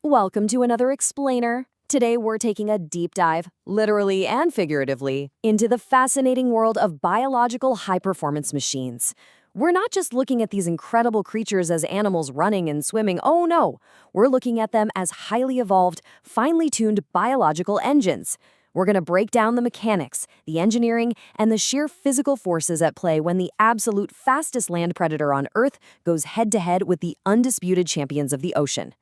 Welcome to another explainer. Today we're taking a deep dive, literally and figuratively, into the fascinating world of biological high-performance machines. We're not just looking at these incredible creatures as animals running and swimming, oh no! We're looking at them as highly evolved, finely tuned biological engines. We're going to break down the mechanics, the engineering, and the sheer physical forces at play when the absolute fastest land predator on Earth goes head-to-head with the undisputed champions of the ocean.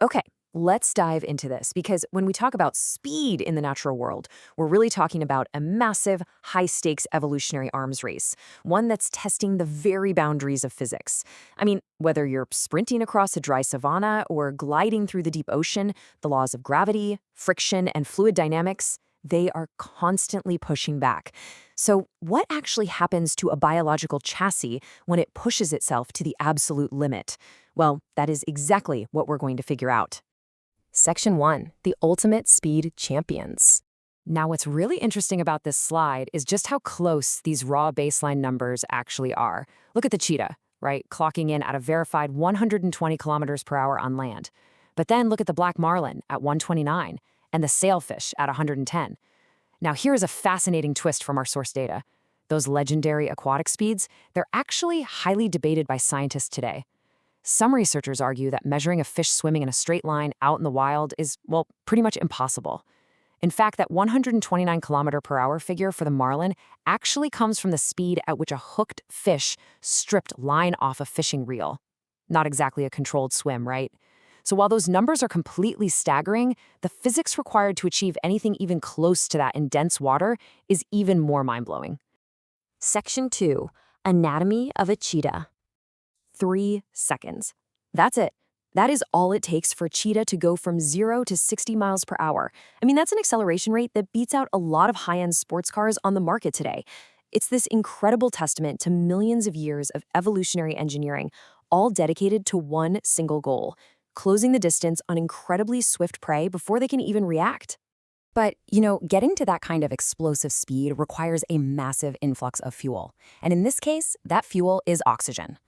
Okay, let's dive into this because when we talk about speed in the natural world, we're really talking about a massive, high-stakes evolutionary arms race, one that's testing the very boundaries of physics. I mean, whether you're sprinting across a dry savanna or gliding through the deep ocean, the laws of gravity, friction, and fluid dynamics, they are constantly pushing back. So what actually happens to a biological chassis when it pushes itself to the absolute limit? Well, that is exactly what we're going to figure out. Section 1. The Ultimate Speed Champions. Now, what's really interesting about this slide is just how close these raw baseline numbers actually are. Look at the cheetah, right? Clocking in at a verified 120 kilometers per hour on land. But then look at the black marlin at 129 and the sailfish at 110. Now, here's a fascinating twist from our source data. Those legendary aquatic speeds, they're actually highly debated by scientists today. Some researchers argue that measuring a fish swimming in a straight line out in the wild is, well, pretty much impossible. In fact, that 129 kilometer per hour figure for the marlin actually comes from the speed at which a hooked fish stripped line off a fishing reel. Not exactly a controlled swim, right? So while those numbers are completely staggering, the physics required to achieve anything even close to that in dense water is even more mind-blowing. Section 2. Anatomy of a cheetah. 3 seconds. That's it. That is all it takes for a cheetah to go from 0 to 60 miles per hour. I mean, that's an acceleration rate that beats out a lot of high-end sports cars on the market today. It's this incredible testament to millions of years of evolutionary engineering, all dedicated to one single goal: closing the distance on incredibly swift prey before they can even react. But, getting to that kind of explosive speed requires a massive influx of fuel. And in this case, that fuel is oxygen.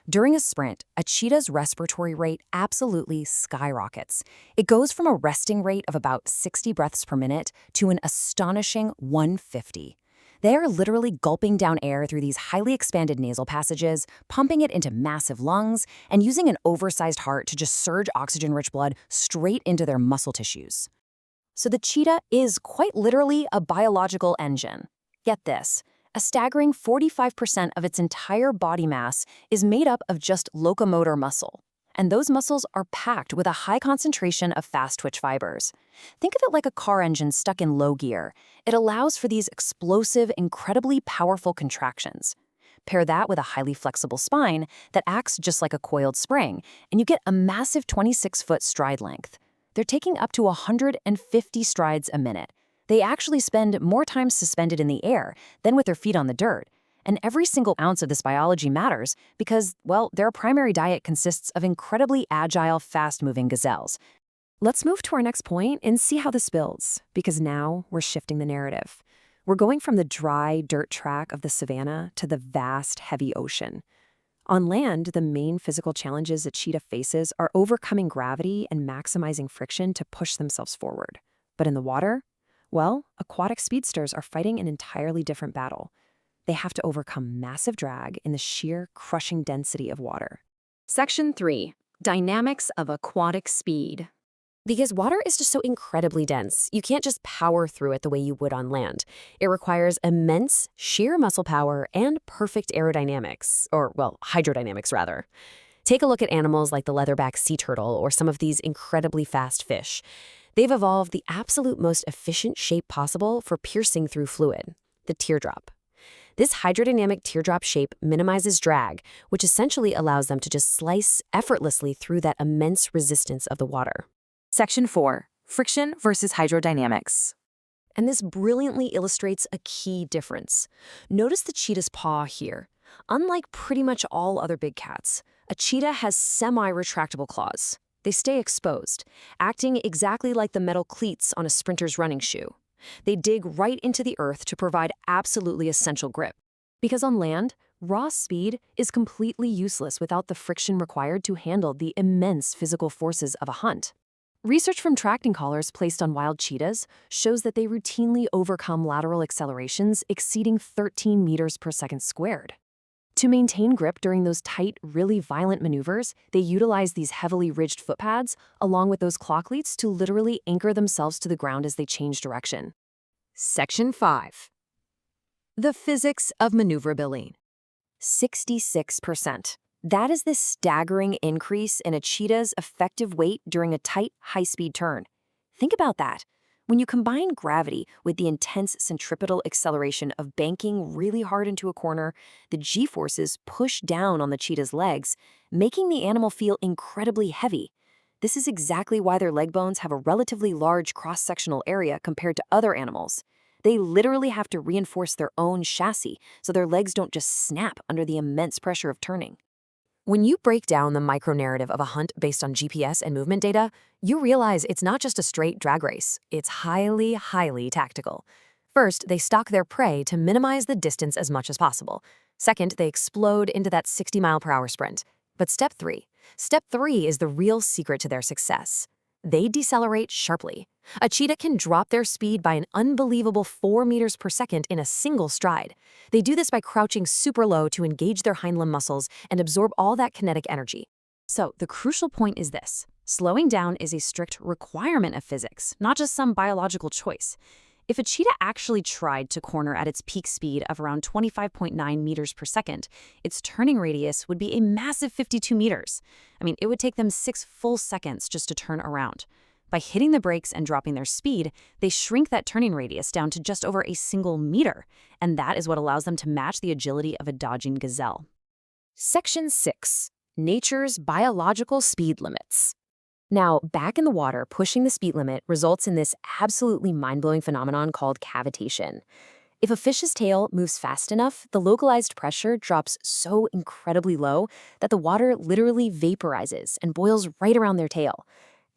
During a sprint, a cheetah's respiratory rate absolutely skyrockets. It goes from a resting rate of about 60 breaths per minute to an astonishing 150. They are literally gulping down air through these highly expanded nasal passages, pumping it into massive lungs, and using an oversized heart to just surge oxygen-rich blood straight into their muscle tissues. So the cheetah is quite literally a biological engine. Get this. A staggering 45% of its entire body mass is made up of just locomotor muscle. And those muscles are packed with a high concentration of fast-twitch fibers. Think of it like a car engine stuck in low gear. It allows for these explosive, incredibly powerful contractions. Pair that with a highly flexible spine that acts just like a coiled spring, and you get a massive 26-foot stride length. They're taking up to 150 strides a minute. They actually spend more time suspended in the air than with their feet on the dirt. And every single ounce of this biology matters because, well, their primary diet consists of incredibly agile, fast-moving gazelles. Let's move to our next point and see how this builds, because now we're shifting the narrative. We're going from the dry dirt track of the savanna to the vast, heavy ocean. On land, the main physical challenges a cheetah faces are overcoming gravity and maximizing friction to push themselves forward. But in the water, well, aquatic speedsters are fighting an entirely different battle. They have to overcome massive drag in the sheer crushing density of water. Section 3. Dynamics of aquatic speed. Because water is just so incredibly dense, you can't just power through it the way you would on land. It requires immense sheer muscle power and perfect aerodynamics, or, well, hydrodynamics rather. Take a look at animals like the leatherback sea turtle or some of these incredibly fast fish. They've evolved the absolute most efficient shape possible for piercing through fluid, the teardrop. This hydrodynamic teardrop shape minimizes drag, which essentially allows them to just slice effortlessly through that immense resistance of the water. Section 4. Friction versus hydrodynamics. And this brilliantly illustrates a key difference. Notice the cheetah's paw here. Unlike pretty much all other big cats, a cheetah has semi-retractable claws. They stay exposed, acting exactly like the metal cleats on a sprinter's running shoe. They dig right into the earth to provide absolutely essential grip. Because on land, raw speed is completely useless without the friction required to handle the immense physical forces of a hunt. Research from tracking collars placed on wild cheetahs shows that they routinely overcome lateral accelerations exceeding 13 meters per second squared. To maintain grip during those tight, really violent maneuvers, they utilize these heavily ridged foot pads along with those claw cleats to literally anchor themselves to the ground as they change direction. Section 5. The physics of maneuverability. 66%. That is the staggering increase in a cheetah's effective weight during a tight, high-speed turn. Think about that. When you combine gravity with the intense centripetal acceleration of banking really hard into a corner, the g-forces push down on the cheetah's legs, making the animal feel incredibly heavy. This is exactly why their leg bones have a relatively large cross-sectional area compared to other animals. They literally have to reinforce their own chassis so their legs don't just snap under the immense pressure of turning. When you break down the micro-narrative of a hunt based on GPS and movement data, you realize it's not just a straight drag race. It's highly, highly tactical. First, they stalk their prey to minimize the distance as much as possible. Second, they explode into that 60-mile-per-hour sprint. But Step 3 is the real secret to their success. They decelerate sharply. A cheetah can drop their speed by an unbelievable 4 meters per second in a single stride. They do this by crouching super low to engage their hind limb muscles and absorb all that kinetic energy. So the crucial point is this: slowing down is a strict requirement of physics, not just some biological choice. If a cheetah actually tried to corner at its peak speed of around 25.9 meters per second, its turning radius would be a massive 52 meters. It would take them 6 full seconds just to turn around. By hitting the brakes and dropping their speed, they shrink that turning radius down to just over a single meter, and that is what allows them to match the agility of a dodging gazelle. Section 6. Nature's biological speed limits. Now, back in the water, pushing the speed limit results in this absolutely mind-blowing phenomenon called cavitation. If a fish's tail moves fast enough, the localized pressure drops so incredibly low that the water literally vaporizes and boils right around their tail.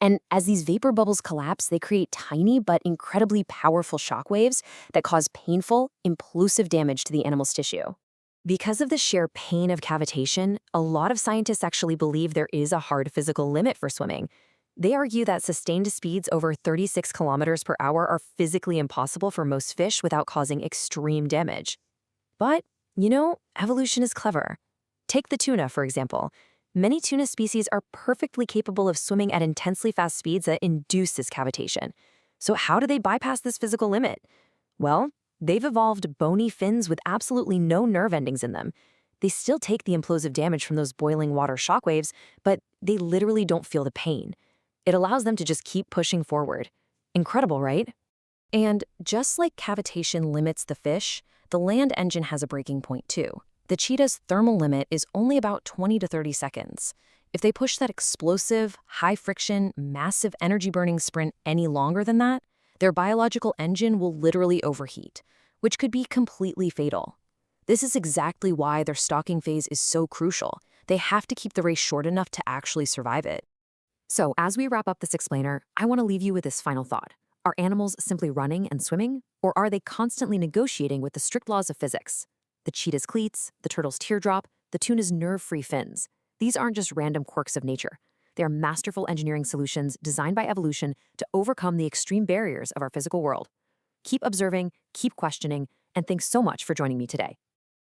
And as these vapor bubbles collapse, they create tiny but incredibly powerful shock waves that cause painful, implosive damage to the animal's tissue. Because of the sheer pain of cavitation, a lot of scientists actually believe there is a hard physical limit for swimming. They argue that sustained speeds over 36 kilometers per hour are physically impossible for most fish without causing extreme damage. But, evolution is clever. Take the tuna, for example. Many tuna species are perfectly capable of swimming at intensely fast speeds that induce this cavitation. So how do they bypass this physical limit? Well, they've evolved bony fins with absolutely no nerve endings in them. They still take the implosive damage from those boiling water shockwaves, but they literally don't feel the pain. It allows them to just keep pushing forward. Incredible, right? And just like cavitation limits the fish, the land engine has a breaking point too. The cheetah's thermal limit is only about 20 to 30 seconds. If they push that explosive, high-friction, massive energy-burning sprint any longer than that, their biological engine will literally overheat, which could be completely fatal. This is exactly why their stalking phase is so crucial. They have to keep the race short enough to actually survive it. So, as we wrap up this explainer, I want to leave you with this final thought. Are animals simply running and swimming, or are they constantly negotiating with the strict laws of physics? The cheetah's cleats, the turtle's teardrop, the tuna's nerve-free fins. These aren't just random quirks of nature. They are masterful engineering solutions designed by evolution to overcome the extreme barriers of our physical world. Keep observing, keep questioning, and thanks so much for joining me today.